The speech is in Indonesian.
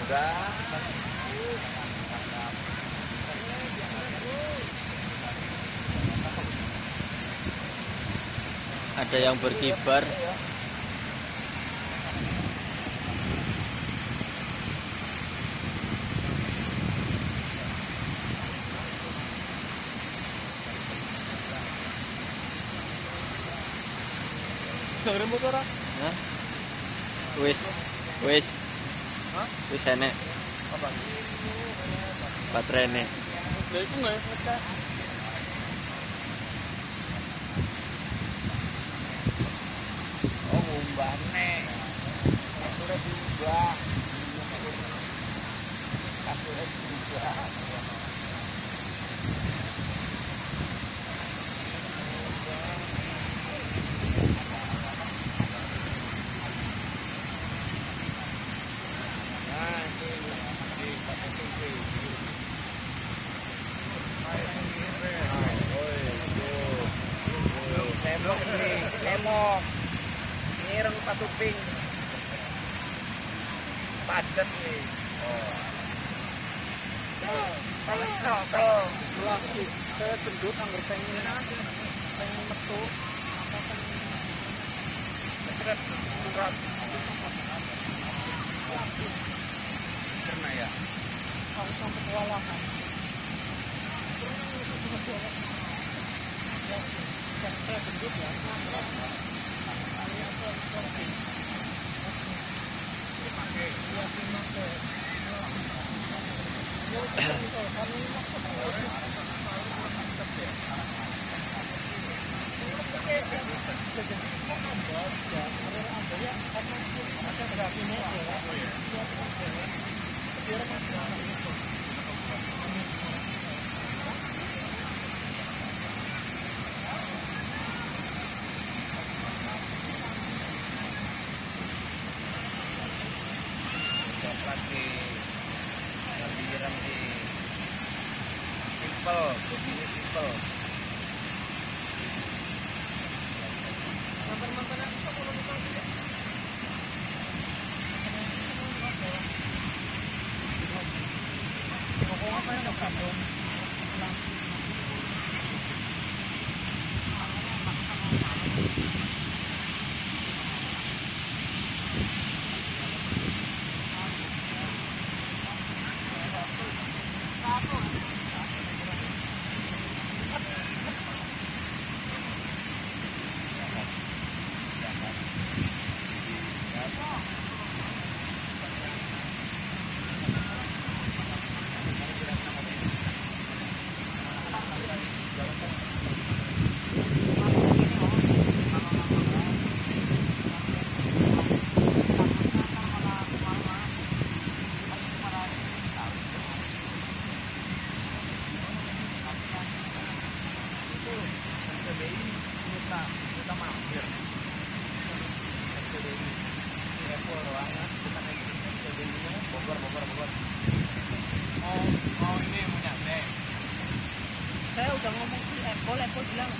Ada yang berkibar. Dengerin motor ah? Nah, wis enek. Apa? Baterainya. Lah iku nggak ngecas. Oh, umbane. Kasure diubah. Kasure diubah. Lemok ini reng satu ping padat nih. Kalau Lagi saya gendut anggar pengen metu apa berat pernah ya harus sampai kewalahan. Saya gendut ya. lagi lembiran di simple begini simple Mantan-mantannya itu kalau misalnya pokoknya apa yang kandung kita mampir Apple ruangan bukan Bogor. Oh ini punya saya udah ngomong sih Apple bilang